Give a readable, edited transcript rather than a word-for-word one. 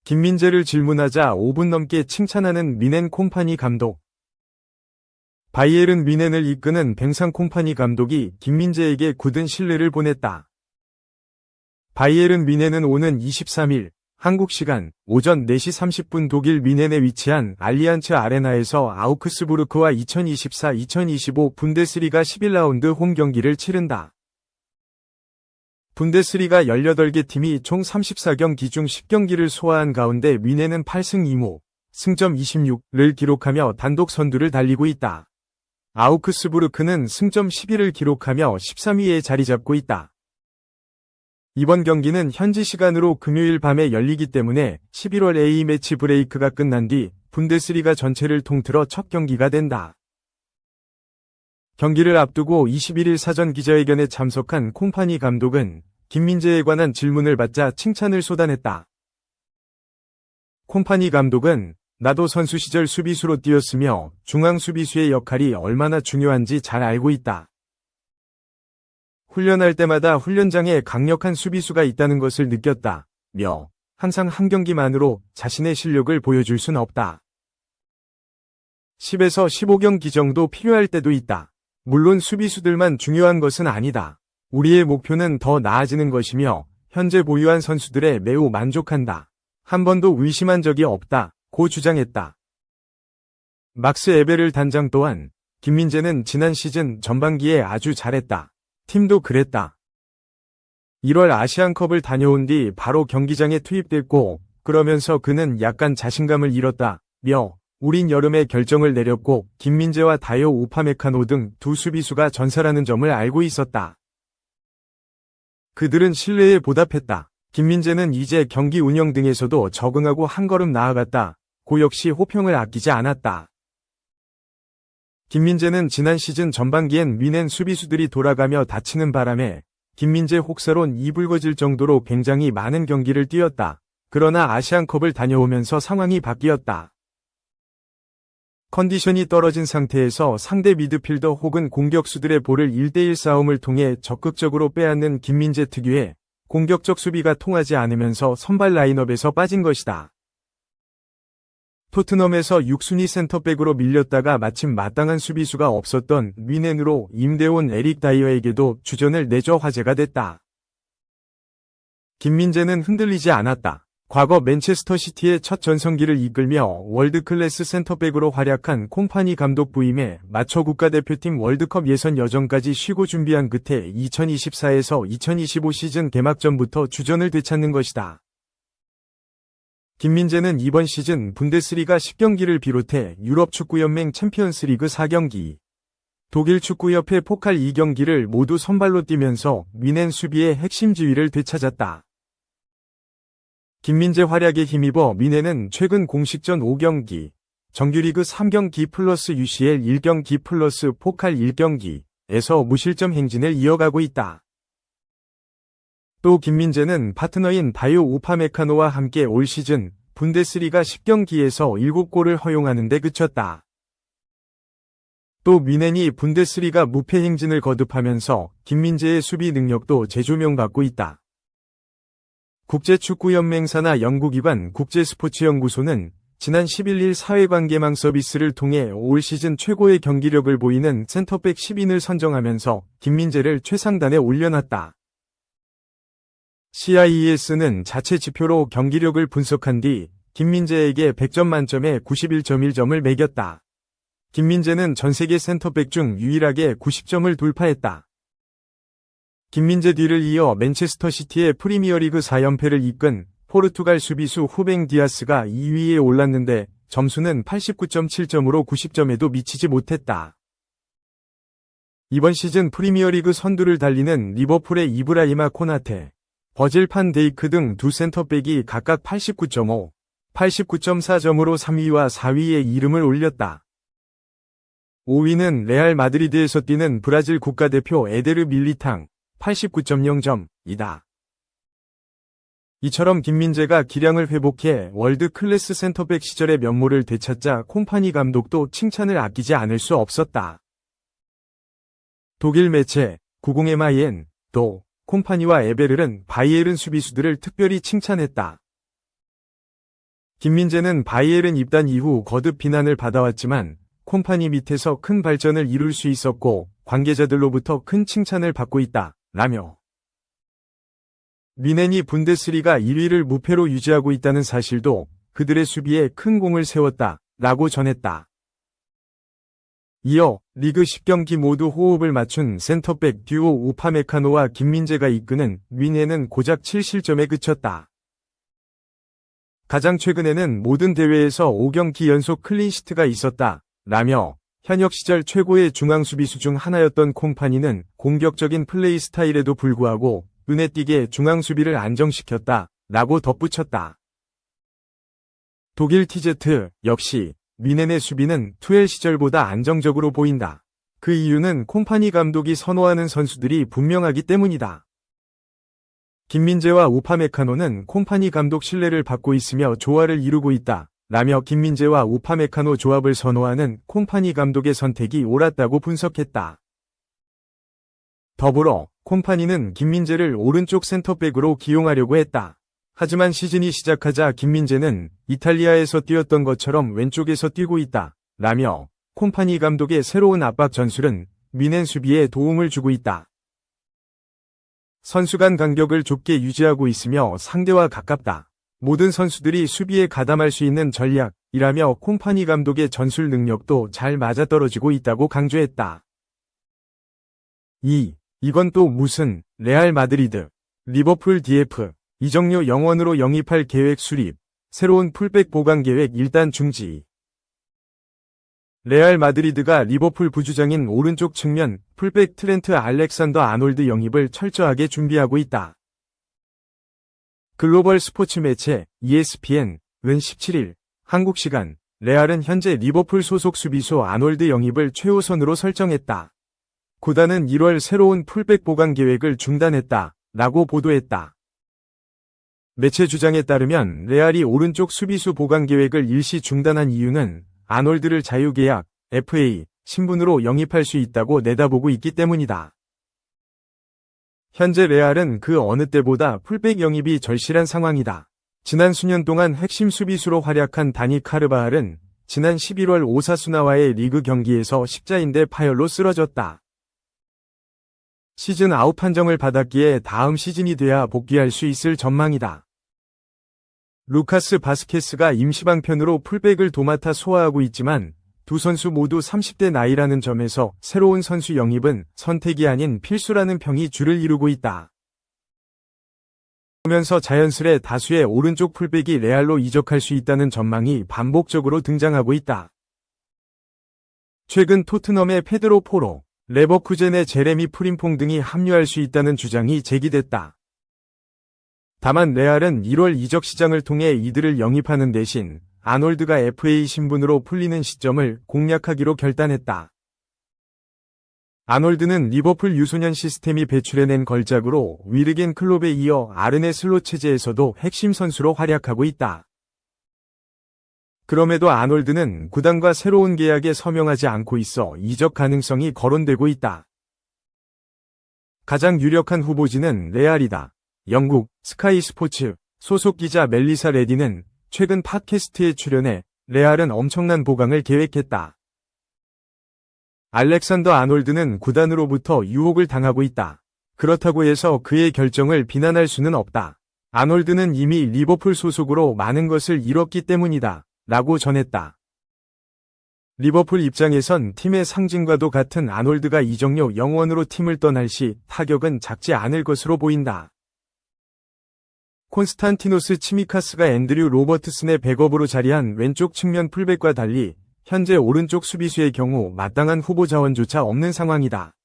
김민재를 질문하자 5분 넘게 칭찬하는 미넨 콤파니 감독. 바이에른 뮌헨을 이끄는 뱅상 콤파니 감독이 김민재에게 굳은 신뢰를 보냈다. 바이에른 뮌헨은 오는 23일 한국 시간 오전 4시 30분 독일 뮌헨에 위치한 알리안츠 아레나에서 아우크스부르크와 2024-2025 분데스리가 11라운드 홈 경기를 치른다. 분데스리가 18개 팀이 총 34경기 중 10경기를 소화한 가운데 뮌헨은 8승 2무, 승점 26를 기록하며 단독 선두를 달리고 있다. 아우크스부르크는 승점 11을 기록하며 13위에 자리 잡고 있다. 이번 경기는 현지 시간으로 금요일 밤에 열리기 때문에 11월 A매치 브레이크가 끝난 뒤 분데스리가 전체를 통틀어 첫 경기가 된다. 경기를 앞두고 21일 사전 기자회견에 참석한 콤파니 감독은 김민재에 관한 질문을 받자 칭찬을 쏟아냈다. 콤파니 감독은 나도 선수 시절 수비수로 뛰었으며 중앙 수비수의 역할이 얼마나 중요한지 잘 알고 있다. 훈련할 때마다 훈련장에 강력한 수비수가 있다는 것을 느꼈다며 항상 한 경기만으로 자신의 실력을 보여줄 순 없다. 10에서 15경기 정도 필요할 때도 있다. 물론 수비수들만 중요한 것은 아니다. 우리의 목표는 더 나아지는 것이며 현재 보유한 선수들에 매우 만족한다. 한 번도 의심한 적이 없다. 고 주장했다. 막스 에베를 단장 또한 김민재는 지난 시즌 전반기에 아주 잘했다. 팀도 그랬다. 1월 아시안컵을 다녀온 뒤 바로 경기장에 투입됐고 그러면서 그는 약간 자신감을 잃었다며 우린 여름에 결정을 내렸고 김민재와 다요 우파메카노 등 두 수비수가 전사라는 점을 알고 있었다. 그들은 신뢰에 보답했다. 김민재는 이제 경기 운영 등에서도 적응하고 한 걸음 나아갔다. 고 역시 호평을 아끼지 않았다. 김민재는 지난 시즌 전반기엔 뮌헨 수비수들이 돌아가며 다치는 바람에 김민재 혹사론 이불거질 정도로 굉장히 많은 경기를 뛰었다. 그러나 아시안컵을 다녀오면서 상황이 바뀌었다. 컨디션이 떨어진 상태에서 상대 미드필더 혹은 공격수들의 볼을 1대1 싸움을 통해 적극적으로 빼앗는 김민재 특유의 공격적 수비가 통하지 않으면서 선발 라인업에서 빠진 것이다. 토트넘에서 6순위 센터백으로 밀렸다가 마침 마땅한 수비수가 없었던 뮌헨으로 임대온 에릭 다이어에게도 주전을 내줘 화제가 됐다. 김민재는 흔들리지 않았다. 과거 맨체스터 시티의 첫 전성기를 이끌며 월드클래스 센터백으로 활약한 콤파니 감독 부임에 맞춰 국가대표팀 월드컵 예선 여정까지 쉬고 준비한 끝에 2024에서 2025 시즌 개막전부터 주전을 되찾는 것이다. 김민재는 이번 시즌 분데스리가 10경기를 비롯해 유럽축구연맹 챔피언스리그 4경기, 독일 축구협회 포칼 2경기를 모두 선발로 뛰면서 뮌헨 수비의 핵심 지위를 되찾았다. 김민재 활약에 힘입어 뮌헨은 최근 공식전 5경기, 정규리그 3경기 플러스 UCL 1경기 플러스 포칼 1경기에서 무실점 행진을 이어가고 있다. 또 김민재는 파트너인 다요 우파메카노와 함께 올 시즌 분데스리가 10경기에서 7골을 허용하는 데 그쳤다. 또 뮌헨이 분데스리가 무패 행진을 거듭하면서 김민재의 수비 능력도 재조명받고 있다. 국제축구연맹사나 연구기관 국제스포츠연구소는 지난 11일 사회관계망 서비스를 통해 올 시즌 최고의 경기력을 보이는 센터백 10인을 선정하면서 김민재를 최상단에 올려놨다. CIES는 자체 지표로 경기력을 분석한 뒤 김민재에게 100점 만점에 91.1점을 매겼다. 김민재는 전세계 센터백 중 유일하게 90점을 돌파했다. 김민재 뒤를 이어 맨체스터 시티의 프리미어리그 4연패를 이끈 포르투갈 수비수 후뱅 디아스가 2위에 올랐는데 점수는 89.7점으로 90점에도 미치지 못했다. 이번 시즌 프리미어리그 선두를 달리는 리버풀의 이브라이마 코나테, 버질 판 데이크 등 두 센터백이 각각 89.5, 89.4점으로 3위와 4위에 이름을 올렸다. 5위는 레알 마드리드에서 뛰는 브라질 국가대표 에데르 밀리탕, 89.0점이다. 이처럼 김민재가 기량을 회복해 월드 클래스 센터백 시절의 면모를 되찾자 콤파니 감독도 칭찬을 아끼지 않을 수 없었다. 독일 매체 90MIN 또 콤파니와 에베르는 바이에른 수비수들을 특별히 칭찬했다. 김민재는 바이에른 입단 이후 거듭 비난을 받아왔지만 콤파니 밑에서 큰 발전을 이룰 수 있었고 관계자들로부터 큰 칭찬을 받고 있다. 라며 뮌헨이 분데스리가 1위를 무패로 유지하고 있다는 사실도 그들의 수비에 큰 공을 세웠다. 라고 전했다. 이어 리그 10경기 모두 호흡을 맞춘 센터백 듀오 우파메카노와 김민재가 이끄는 뮌헨은 고작 7실점에 그쳤다. 가장 최근에는 모든 대회에서 5경기 연속 클린시트가 있었다. 라며 현역 시절 최고의 중앙 수비수 중 하나였던 콤파니는 공격적인 플레이 스타일에도 불구하고 눈에 띄게 중앙 수비를 안정시켰다. 라고 덧붙였다. 독일 TZ 역시 뮌헨의 수비는 투엘 시절보다 안정적으로 보인다. 그 이유는 콤파니 감독이 선호하는 선수들이 분명하기 때문이다. 김민재와 우파메카노는 콤파니 감독 신뢰를 받고 있으며 조화를 이루고 있다. 라며 김민재와 우파메카노 조합을 선호하는 콤파니 감독의 선택이 옳았다고 분석했다. 더불어 콤파니는 김민재를 오른쪽 센터백으로 기용하려고 했다. 하지만 시즌이 시작하자 김민재는 이탈리아에서 뛰었던 것처럼 왼쪽에서 뛰고 있다. 라며 콤파니 감독의 새로운 압박 전술은 뮌헨 수비에 도움을 주고 있다. 선수 간 간격을 좁게 유지하고 있으며 상대와 가깝다. 모든 선수들이 수비에 가담할 수 있는 전략이라며 콤파니 감독의 전술 능력도 잘 맞아떨어지고 있다고 강조했다. 이건 또 무슨 레알 마드리드, 리버풀 DF, 이정료 영원으로 영입할 계획 수립, 새로운 풀백 보강 계획 일단 중지. 레알 마드리드가 리버풀 부주장인 오른쪽 측면 풀백 트렌트 알렉산더 아놀드 영입을 철저하게 준비하고 있다. 글로벌 스포츠 매체 ESPN은 17일 한국 시간 레알은 현재 리버풀 소속 수비수 아놀드 영입을 최우선으로 설정했다. 구단은 1월 새로운 풀백 보강 계획을 중단했다. 라고 보도했다. 매체 주장에 따르면 레알이 오른쪽 수비수 보강 계획을 일시 중단한 이유는 아놀드를 자유계약, FA, 신분으로 영입할 수 있다고 내다보고 있기 때문이다. 현재 레알은 그 어느 때보다 풀백 영입이 절실한 상황이다. 지난 수년 동안 핵심 수비수로 활약한 다니 카르바할은 지난 11월 오사수나와의 리그 경기에서 십자인대 파열로 쓰러졌다. 시즌 아웃 판정을 받았기에 다음 시즌이 돼야 복귀할 수 있을 전망이다. 루카스 바스케스가 임시방편으로 풀백을 도맡아 소화하고 있지만 두 선수 모두 30대 나이라는 점에서 새로운 선수 영입은 선택이 아닌 필수라는 평이 주를 이루고 있다. 그러면서 자연스레 다수의 오른쪽 풀백이 레알로 이적할 수 있다는 전망이 반복적으로 등장하고 있다. 최근 토트넘의 페드로 포로, 레버쿠젠의 제레미 프림퐁 등이 합류할 수 있다는 주장이 제기됐다. 다만 레알은 1월 이적 시장을 통해 이들을 영입하는 대신 아놀드가 FA 신분으로 풀리는 시점을 공략하기로 결단했다. 아놀드는 리버풀 유소년 시스템이 배출해낸 걸작으로 위르겐 클롭에 이어 아르네 슬롯 체제에서도 핵심 선수로 활약하고 있다. 그럼에도 아놀드는 구단과 새로운 계약에 서명하지 않고 있어 이적 가능성이 거론되고 있다. 가장 유력한 후보지는 레알이다. 영국 스카이 스포츠 소속 기자 멜리사 레디는 최근 팟캐스트에 출연해 레알은 엄청난 보강을 계획했다. 알렉산더 아놀드는 구단으로부터 유혹을 당하고 있다. 그렇다고 해서 그의 결정을 비난할 수는 없다. 아놀드는 이미 리버풀 소속으로 많은 것을 이뤘기 때문이다. 라고 전했다. 리버풀 입장에선 팀의 상징과도 같은 아놀드가 이적료 영원으로 팀을 떠날 시 타격은 작지 않을 것으로 보인다. 콘스탄티노스 치미카스가 앤드류 로버트슨의 백업으로 자리한 왼쪽 측면 풀백과 달리 현재 오른쪽 수비수의 경우 마땅한 후보 자원조차 없는 상황이다.